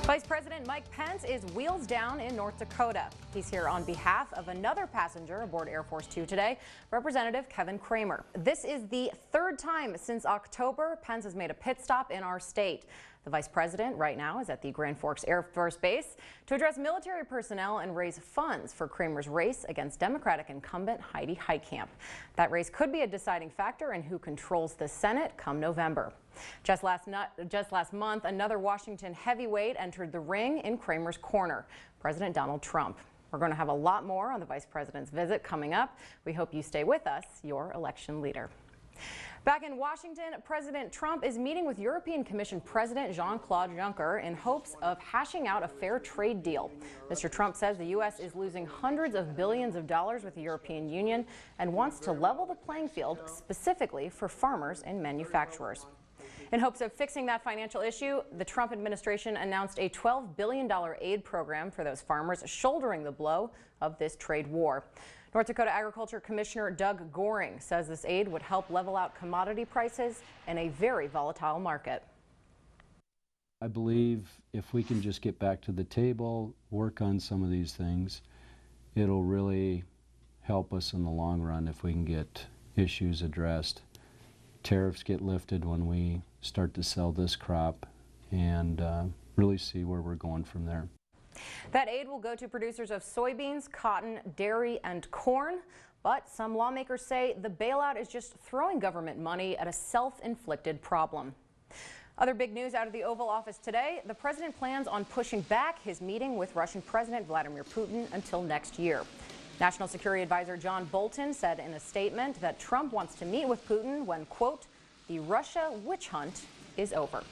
Vice President Mike Pence is wheels down in North Dakota. He's here on behalf of another passenger aboard Air Force Two today, Representative Kevin Kramer. This is the third time since October Pence has made a pit stop in our state. The vice president right now is at the Grand Forks Air Force Base to address military personnel and raise funds for Kramer's race against Democratic incumbent Heidi Heitkamp. That race could be a deciding factor in who controls the Senate come November. Just last month, another Washington heavyweight entered the ring in Kramer's corner, President Donald Trump. We're going to have a lot more on the vice president's visit coming up. We hope you stay with us, your election leader. Back in Washington, President Trump is meeting with European Commission President Jean-Claude Juncker in hopes of hashing out a fair trade deal. Mr. Trump says the U.S. is losing hundreds of billions of dollars with the European Union and wants to level the playing field specifically for farmers and manufacturers. In hopes of fixing that financial issue, the Trump administration announced a $12 billion aid program for those farmers shouldering the blow of this trade war. North Dakota Agriculture Commissioner Doug Goring says this aid would help level out commodity prices in a very volatile market. I believe if we can just get back to the table, work on some of these things, it'll really help us in the long run if we can get issues addressed. Tariffs get lifted when we start to sell this crop and really see where we're going from there. That aid will go to producers of soybeans, cotton, dairy, and corn. But some lawmakers say the bailout is just throwing government money at a self-inflicted problem. Other big news out of the Oval Office today, the president plans on pushing back his meeting with Russian President Vladimir Putin until next year. National Security Advisor John Bolton said in a statement that Trump wants to meet with Putin when, quote, the Russia witch hunt is over.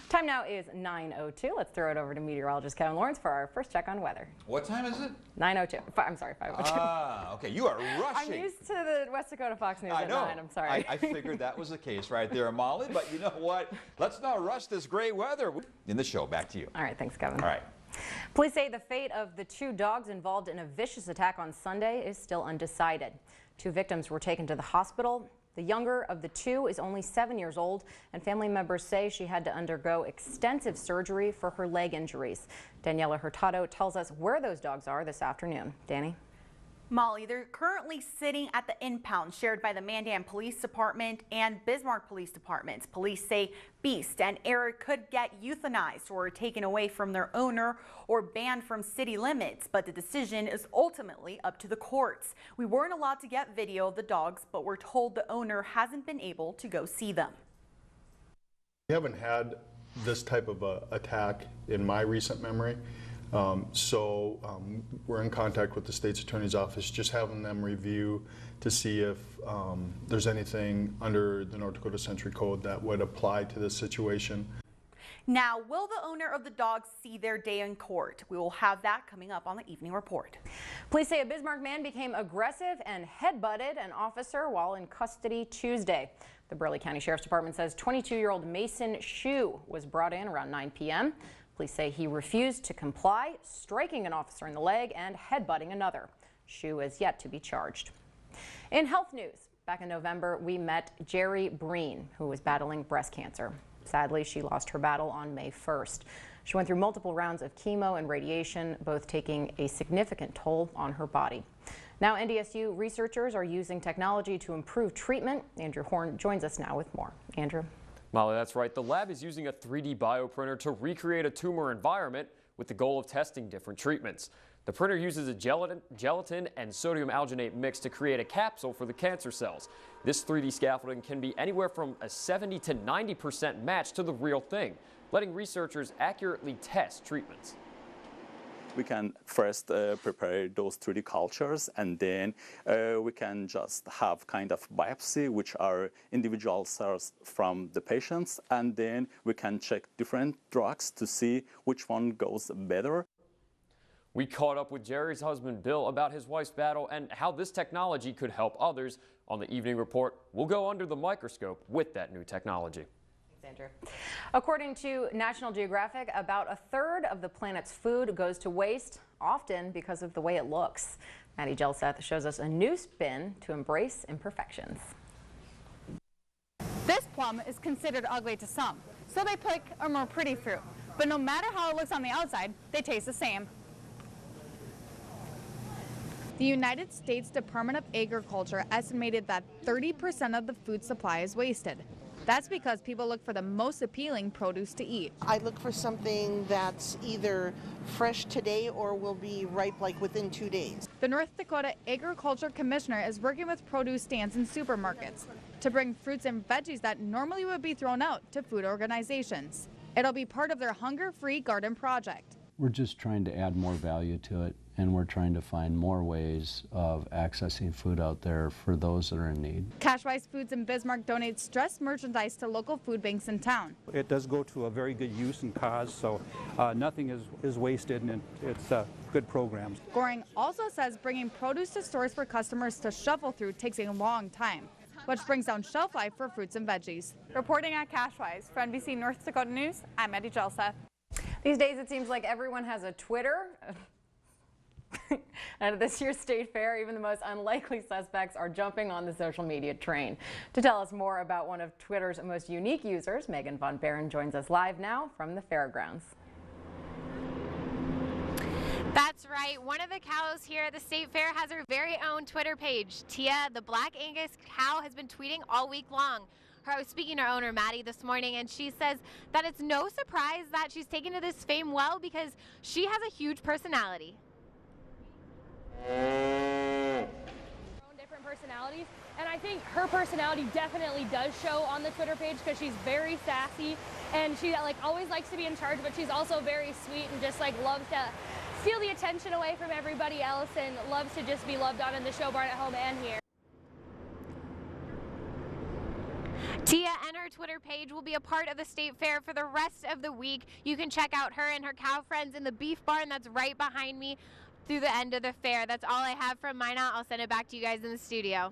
Time now is 9:02. Let's throw it over to meteorologist Kevin Lawrence for our first check on weather. What time is it? 9:02. I'm sorry, 5:02. Ah, okay. You are rushing. I'm used to the West Dakota Fox News at 9. I'm sorry. I figured that was the case right there, Molly. But you know what? Let's not rush this great weather. In the show, back to you. All right. Thanks, Kevin. All right. Police say the fate of the two dogs involved in a vicious attack on Sunday is still undecided. 2 victims were taken to the hospital. The younger of the 2 is only 7 years old, and family members say she had to undergo extensive surgery for her leg injuries. Daniela Hurtado tells us where those dogs are this afternoon. Danny? Molly, they're currently sitting at the impound shared by the Mandan Police Department and Bismarck Police Departments. Police say Beast and Eric could get euthanized or taken away from their owner or banned from city limits, but the decision is ultimately up to the courts. We weren't allowed to get video of the dogs, but we're told the owner hasn't been able to go see them. We haven't had this type of attack in my recent memory. We're in contact with the state's attorney's office, just having them review to see if there's anything under the North Dakota Century Code that would apply to this situation. Now, will the owner of the dogs see their day in court? We will have that coming up on the evening report. Police say a Bismarck man became aggressive and headbutted an officer while in custody Tuesday. The Burleigh County Sheriff's Department says 22-year-old Mason Shue was brought in around 9 p.m. Police say he refused to comply, striking an officer in the leg and headbutting another. Shue is yet to be charged. In health news, back in November, we met Jerry Breen, who was battling breast cancer. Sadly, she lost her battle on May 1st. She went through multiple rounds of chemo and radiation, both taking a significant toll on her body. Now, NDSU researchers are using technology to improve treatment. Andrew Horn joins us now with more. Andrew. Molly, that's right. The lab is using a 3D bioprinter to recreate a tumor environment with the goal of testing different treatments. The printer uses a gelatin and sodium alginate mix to create a capsule for the cancer cells. This 3D scaffolding can be anywhere from a 70 to 90% match to the real thing, letting researchers accurately test treatments. We can first prepare those 3D cultures, and then we can just have kind of biopsy, which are individual cells from the patients, and then we can check different drugs to see which one goes better. We caught up with Jerry's husband, Bill, about his wife's battle and how this technology could help others. On the evening report, we'll go under the microscope with that new technology. Andrew. According to National Geographic, about a third of the planet's food goes to waste, often because of the way it looks. Maddie Gelseth shows us a new spin to embrace imperfections. This plum is considered ugly to some, so they pick a more pretty fruit. But no matter how it looks on the outside, they taste the same. The United States Department of Agriculture estimated that 30% of the food supply is wasted. That's because people look for the most appealing produce to eat. I look for something that's either fresh today or will be ripe like within 2 days. The North Dakota Agriculture Commissioner is working with produce stands and supermarkets to bring fruits and veggies that normally would be thrown out to food organizations. It'll be part of their hunger-free garden project. We're just trying to add more value to it, and we're trying to find more ways of accessing food out there for those that are in need. Cashwise Foods in Bismarck donates dressed merchandise to local food banks in town. It does go to a very good use and cause, so nothing is wasted, and it's a good program. Goring also says bringing produce to stores for customers to shuffle through takes a long time, which brings down shelf life for fruits and veggies. Reporting at Cashwise for NBC North Dakota News, I'm Eddie Jelsa. These days it seems like everyone has a Twitter. And at this year's state fair, even the most unlikely suspects are jumping on the social media train. To tell us more about one of Twitter's most unique users, Megan Von Barron joins us live now from the fairgrounds. That's right. One of the cows here at the state fair has her very own Twitter page. Tia, the Black Angus cow, has been tweeting all week long. I was speaking to her owner, Maddie, this morning, and she says that it's no surprise that she's taken to this fame well because she has a huge personality. Different personalities, and I think her personality definitely does show on the Twitter page because she's very sassy and she always likes to be in charge, but she's also very sweet and just loves to steal the attention away from everybody else and loves to just be loved on in the show barn at home and here. Tia and her Twitter page will be a part of the state fair for the rest of the week. You can check out her and her cow friends in the beef barn that's right behind me through the end of the fair. That's all I have from Minot. I'll send it back to you guys in the studio.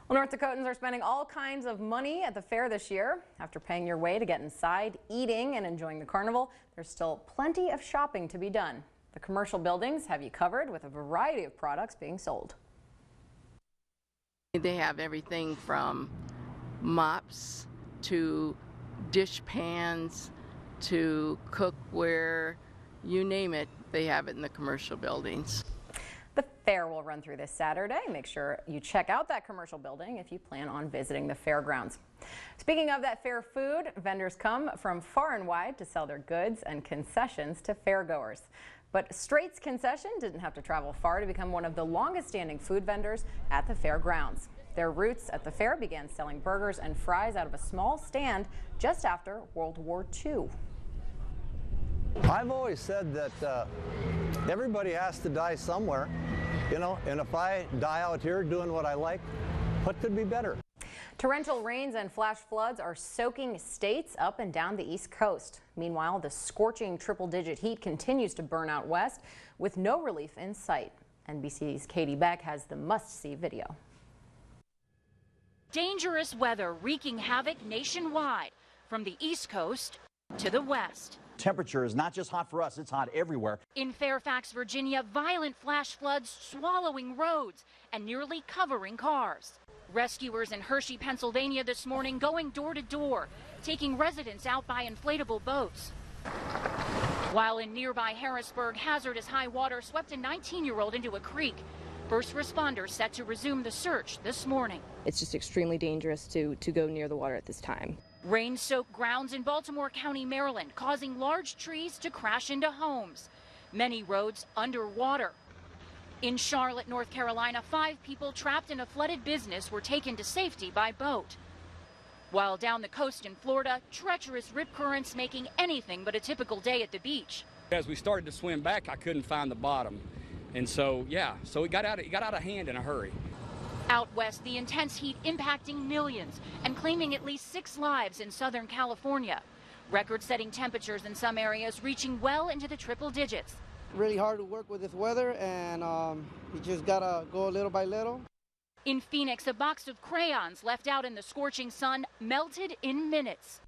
Well, North Dakotans are spending all kinds of money at the fair this year. After paying your way to get inside, eating, and enjoying the carnival, there's still plenty of shopping to be done. The commercial buildings have you covered with a variety of products being sold. They have everything from mops to dish pans to cookware, you name it, they have it in the commercial buildings. The fair will run through this Saturday. Make sure you check out that commercial building if you plan on visiting the fairgrounds. Speaking of that fair food, vendors come from far and wide to sell their goods and concessions to fairgoers. But Straight's Concession didn't have to travel far to become one of the longest standing food vendors at the fairgrounds. Their roots at the fair began selling burgers and fries out of a small stand just after World War II. I've always said that everybody has to die somewhere, you know, and if I die out here doing what I like, what could be better? Torrential rains and flash floods are soaking states up and down the East Coast. Meanwhile, the scorching triple-digit heat continues to burn out west with no relief in sight. NBC's Katie Beck has the must-see video. Dangerous weather wreaking havoc nationwide, from the East Coast to the West. Temperature is not just hot for us, it's hot everywhere. In Fairfax, Virginia, violent flash floods swallowing roads and nearly covering cars. Rescuers in Hershey, Pennsylvania this morning going door to door, taking residents out by inflatable boats. While in nearby Harrisburg, hazardous high water swept a 19-year-old into a creek. First responders set to resume the search this morning. It's just extremely dangerous to go near the water at this time. Rain-soaked grounds in Baltimore County, Maryland, causing large trees to crash into homes. Many roads underwater. In Charlotte, North Carolina, 5 people trapped in a flooded business were taken to safety by boat. While down the coast in Florida, treacherous rip currents making anything but a typical day at the beach. As we started to swim back, I couldn't find the bottom. And so, it got out of hand in a hurry. Out west, the intense heat impacting millions and claiming at least 6 lives in Southern California. Record-setting temperatures in some areas reaching well into the triple digits. Really hard to work with this weather, and you just gotta go little by little. In Phoenix, a box of crayons left out in the scorching sun melted in minutes.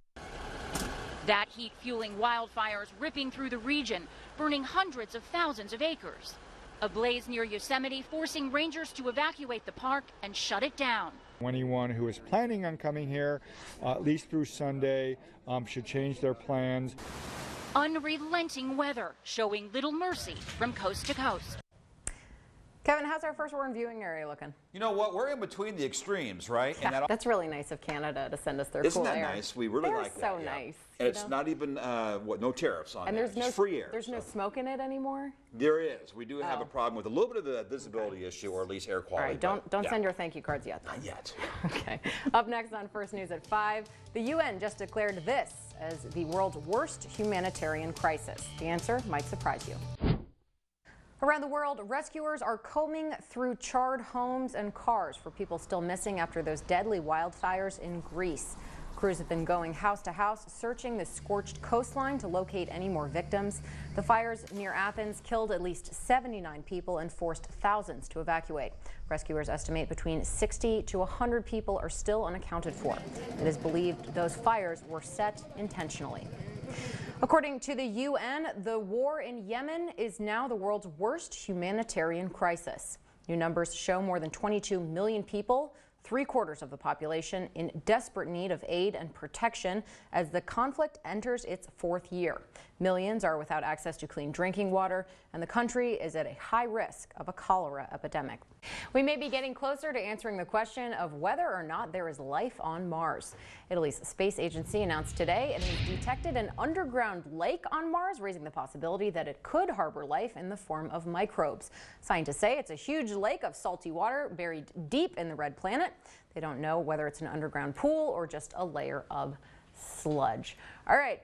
That heat fueling wildfires ripping through the region, burning hundreds of thousands of acres. A blaze near Yosemite forcing rangers to evacuate the park and shut it down. Anyone who is planning on coming here, at least through Sunday, should change their plans. Unrelenting weather, showing little mercy from coast to coast. Kevin, how's our first warm viewing area looking? You know what? We're in between the extremes, right? Yeah, and that's really nice of Canada to send us their Isn't cool that air. nice? We really like that. They're so nice. And it's not even, no tariffs on and that. there's no free air. There's no smoke in it anymore? There is. We do have a problem with a little bit of the visibility issue, or at least air quality. All right, don't send your thank you cards yet. Not yet. Okay. Up next on First News at 5, the UN just declared this as the world's worst humanitarian crisis. The answer might surprise you. Around the world, rescuers are combing through charred homes and cars for people still missing after those deadly wildfires in Greece. Crews have been going house to house, searching the scorched coastline to locate any more victims. The fires near Athens killed at least 79 people and forced thousands to evacuate. Rescuers estimate between 60 to 100 people are still unaccounted for. It is believed those fires were set intentionally. According to the UN, the war in Yemen is now the world's worst humanitarian crisis. New numbers show more than 22 million people, 3/4 of the population, in desperate need of aid and protection as the conflict enters its 4th year. Millions are without access to clean drinking water, and the country is at a high risk of a cholera epidemic. We may be getting closer to answering the question of whether or not there is life on Mars. Italy's space agency announced today it has detected an underground lake on Mars, raising the possibility that it could harbor life in the form of microbes. Scientists say it's a huge lake of salty water buried deep in the red planet. They don't know whether it's an underground pool or just a layer of sludge. All right.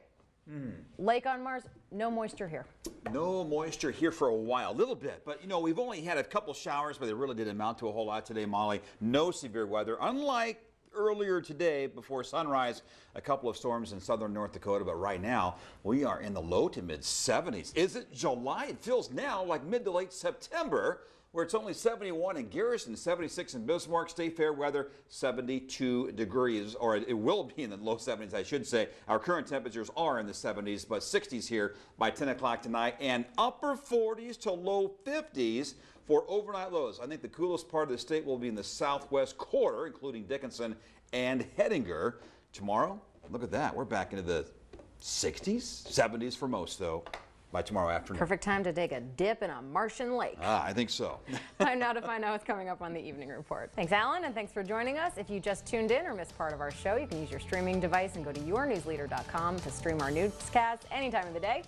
Lake on Mars, no moisture here. No moisture here for a while, a little bit. But, you know, we've only had a couple showers, but they really didn't amount to a whole lot today, Molly. No severe weather, unlike earlier today before sunrise, a couple of storms in southern North Dakota. But right now, we are in the low to mid 70s. Is it July? It feels now like mid to late September, where it's only 71 in Garrison, 76 in Bismarck. Stay fair weather, 72 degrees, or it will be in the low 70s, I should say. Our current temperatures are in the 70s, but 60s here by 10 o'clock tonight, and upper 40s to low 50s for overnight lows. I think the coolest part of the state will be in the southwest quarter, including Dickinson and Hettinger. Tomorrow, look at that. We're back into the 60s, 70s for most, though, by tomorrow afternoon. Perfect time to take a dip in a Martian lake. I think so. Time now to find out what's coming up on the Evening Report. Thanks, Alan, and thanks for joining us. If you just tuned in or missed part of our show, you can use your streaming device and go to yournewsleader.com to stream our newscasts any time of the day.